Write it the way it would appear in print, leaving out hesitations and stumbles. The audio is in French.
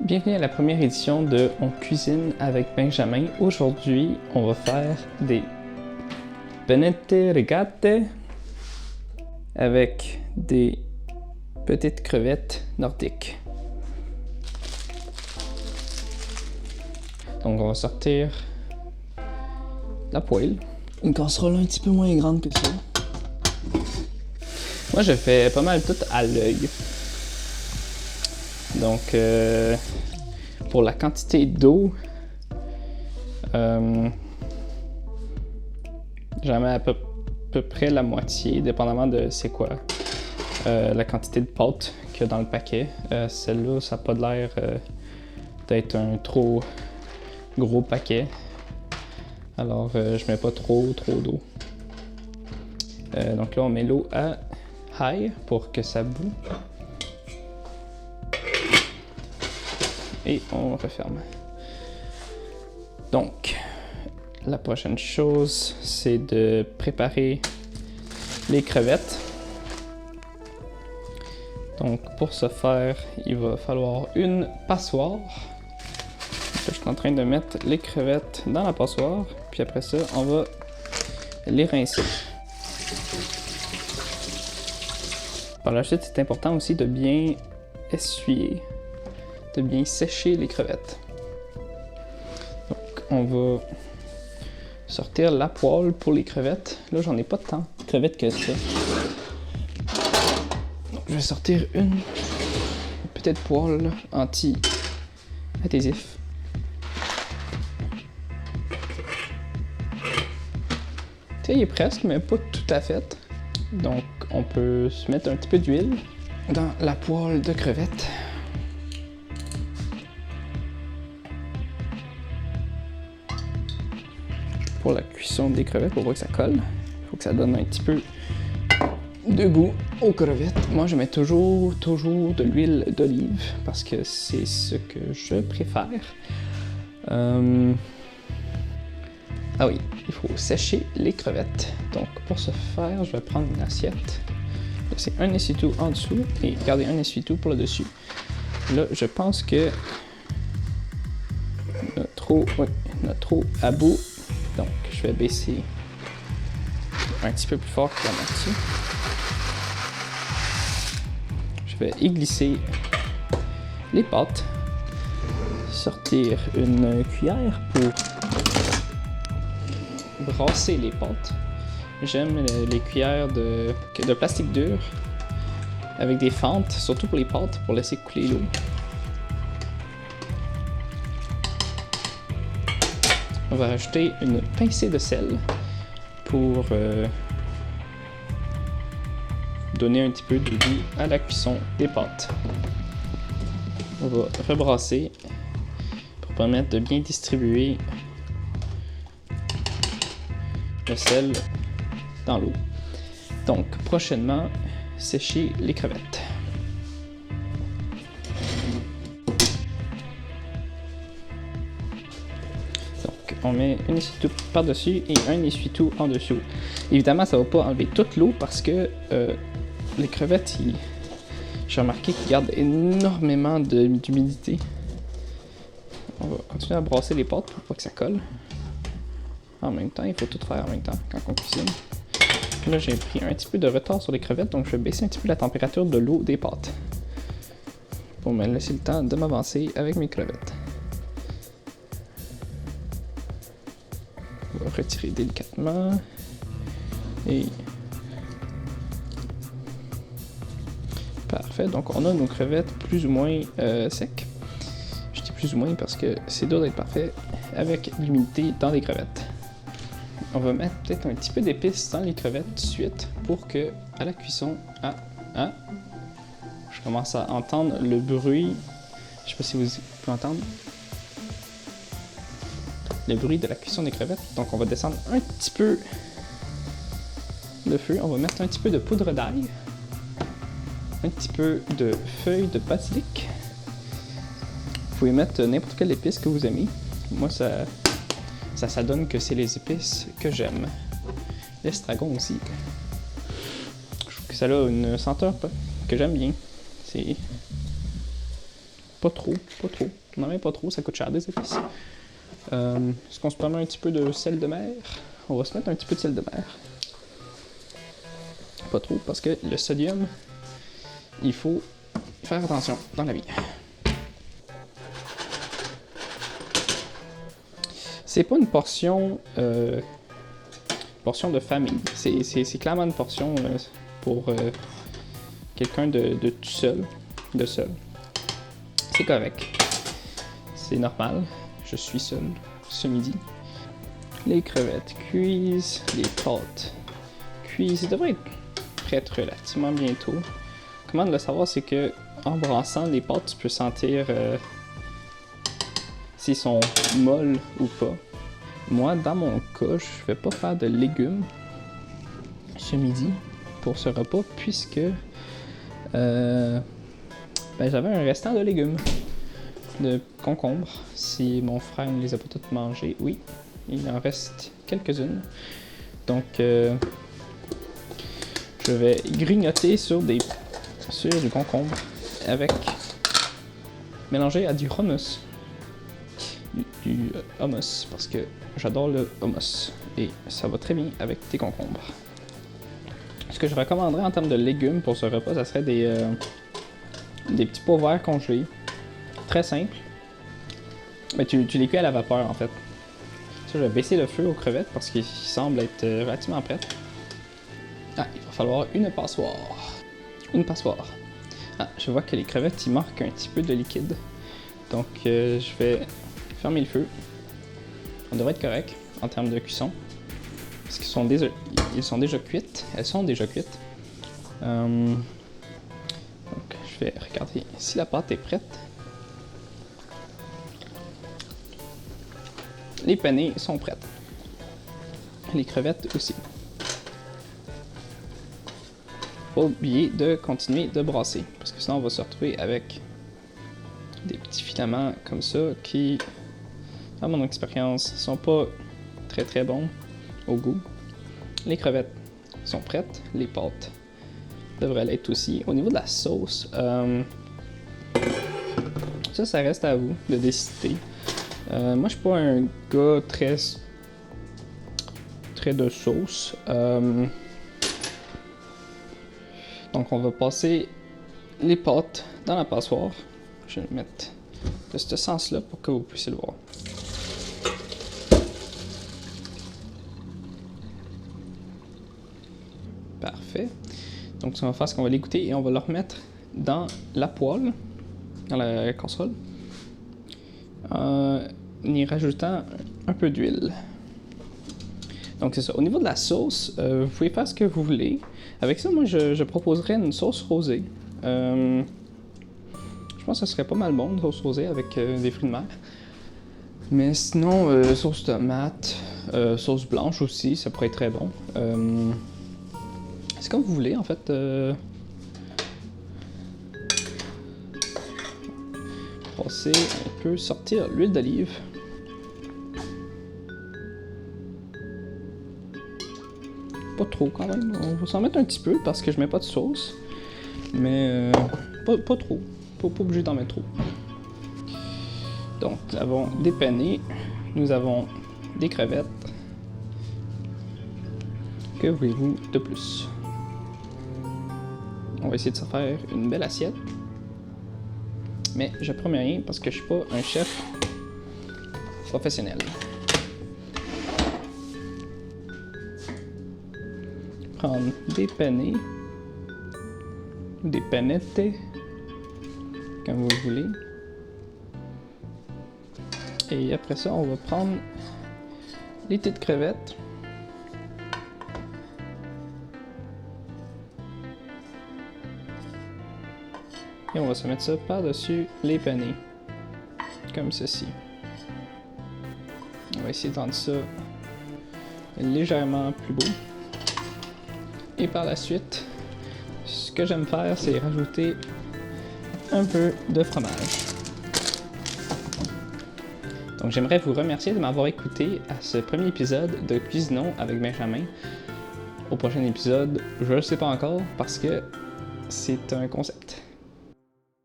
Bienvenue à la première édition de On cuisine avec Benjamin. Aujourd'hui, on va faire des pennette rigate avec des petites crevettes nordiques. Donc on va sortir la poêle. Une casserole un petit peu moins grande que ça. Moi je fais pas mal tout à l'œil. Donc pour la quantité d'eau, j'en mets à peu près la moitié, dépendamment de c'est quoi la quantité de pâte qu'il y a dans le paquet. Celle-là, ça n'a pas l'air d'être un trop gros paquet. Alors je mets pas trop d'eau. Donc là, on met l'eau à high pour que ça boue. Et on referme. Donc, la prochaine chose, c'est de préparer les crevettes. Donc, pour ce faire, il va falloir une passoire. Je suis en train de mettre les crevettes dans la passoire, puis après ça, on va les rincer. Par la suite, c'est important aussi de bien essuyer, de bien sécher les crevettes. Donc, on va sortir la poêle pour les crevettes. Là, j'en ai pas tant de crevettes que ça. Donc, je vais sortir une petite poêle anti-adhésif. Tu sais, il est presque, mais pas tout à fait. Donc, on peut se mettre un petit peu d'huile dans la poêle de crevettes. Pour la cuisson des crevettes, pour voir que ça colle. Il faut que ça donne un petit peu de goût aux crevettes. Moi, je mets toujours de l'huile d'olive parce que c'est ce que je préfère. Ah oui, il faut sécher les crevettes. Donc, pour ce faire, je vais prendre une assiette. C'est un essuie-tout en dessous et garder un essuie-tout pour le dessus. Là, je pense que notre eau à bout. Donc, je vais baisser un petit peu plus fort que la moitié. Je vais y glisser les pâtes. Sortir une cuillère pour brasser les pâtes. J'aime les cuillères de plastique dur avec des fentes, surtout pour les pâtes, pour laisser couler l'eau. On va rajouter une pincée de sel pour donner un petit peu de goût à la cuisson des pâtes. On va rebrasser pour permettre de bien distribuer le sel dans l'eau. Donc, prochainement, sécher les crevettes. On met un essuie-tout par-dessus et un essuie-tout en dessous. Évidemment, ça ne va pas enlever toute l'eau parce que les crevettes, j'ai remarqué qu'ils gardent énormément d'humidité. On va continuer à brasser les pâtes pour pas que ça colle. En même temps, il faut tout faire en même temps quand on cuisine. Là, j'ai pris un petit peu de retard sur les crevettes, donc je vais baisser un petit peu la température de l'eau des pâtes pour me laisser le temps de m'avancer avec mes crevettes. On va retirer délicatement et parfait. Donc on a nos crevettes plus ou moins secs. Je dis plus ou moins parce que c'est dur d'être parfait avec l'humidité dans les crevettes. On va mettre peut-être un petit peu d'épices dans les crevettes tout de suite pour que à la cuisson, je commence à entendre le bruit. Je sais pas si vous pouvez entendre le bruit de la cuisson des crevettes. Donc on va descendre un petit peu le feu. On va mettre un petit peu de poudre d'ail, un petit peu de feuilles de basilic. Vous pouvez mettre n'importe quelle épice que vous aimez. Moi, ça donne que c'est les épices que j'aime. L'estragon aussi. Je trouve que ça a une senteur que j'aime bien. C'est Pas trop. On n'en met pas trop, ça coûte cher des épices. Est-ce qu'on se permet un petit peu de sel de mer? On va se mettre un petit peu de sel de mer. Pas trop, parce que le sodium, il faut faire attention dans la vie. C'est pas une portion de famille. C'est clairement une portion pour quelqu'un de tout seul, C'est correct. C'est normal. Je suis seul ce midi. Les crevettes cuisent, les pâtes cuisent. Ça devrait être prête relativement bientôt. Comment de le savoir, c'est que en brassant les pâtes, tu peux sentir s'ils sont molles ou pas. Moi, dans mon cas, je vais pas faire de légumes ce midi pour ce repas puisque j'avais un restant de légumes, de concombres. Si mon frère ne les a pas toutes mangées, oui, il en reste quelques-unes. Donc, je vais grignoter sur du concombre avec mélangé à du hummus. Du hummus parce que j'adore le hummus et ça va très bien avec des concombres. Ce que je recommanderais en termes de légumes pour ce repas, ça serait des petits pois verts congelés. Très simple. Mais tu les cuis à la vapeur en fait. Ça, je vais baisser le feu aux crevettes parce qu'ils semblent être relativement prêts. Ah, il va falloir une passoire. Une passoire. Ah, je vois que les crevettes, ils manquent un petit peu de liquide. Donc, je vais fermer le feu. On devrait être correct en termes de cuisson. Parce qu'ils sont déjà cuites. Elles sont déjà cuites. Donc, je vais regarder si la pâte est prête. Les penne sont prêtes. Les crevettes aussi. Pas oublier de continuer de brasser. Parce que sinon, on va se retrouver avec des petits filaments comme ça qui, à mon expérience, sont pas très très bons au goût. Les crevettes sont prêtes, les pâtes devraient l'être aussi. Au niveau de la sauce, ça reste à vous de décider. Moi, je suis pas un gars très de sauce. Donc, on va passer les pâtes dans la passoire. Je vais le mettre de ce sens-là pour que vous puissiez le voir. Parfait. Donc, ce qu'on va faire, c'est qu'on va l'égoutter et on va le remettre dans la poêle, dans la casserole, en y rajoutant un peu d'huile. Donc, c'est ça. Au niveau de la sauce, vous pouvez faire ce que vous voulez. Avec ça, moi, je proposerais une sauce rosée. Je pense que ce serait pas mal bon, une sauce rosée avec des fruits de mer. Mais sinon, sauce tomate, sauce blanche aussi, ça pourrait être très bon. C'est comme vous voulez, en fait. Passer un peu, sortir l'huile d'olive. Pas trop quand même. On va s'en mettre un petit peu parce que je mets pas de sauce. Mais pas trop. Pas obligé d'en mettre trop. Donc, nous avons des penne, nous avons des crevettes. Que voulez-vous de plus? On va essayer de se faire une belle assiette. Mais je promets rien parce que je suis pas un chef professionnel. Prendre des penne ou des pennettes, comme vous voulez. Et après ça, on va prendre les petites crevettes. Et on va se mettre ça par-dessus les penne, comme ceci. On va essayer de rendre ça légèrement plus beau. Et par la suite, ce que j'aime faire, c'est rajouter un peu de fromage. Donc j'aimerais vous remercier de m'avoir écouté à ce premier épisode de Cuisinons avec Benjamin. Au prochain épisode, je ne le sais pas encore parce que c'est un concept.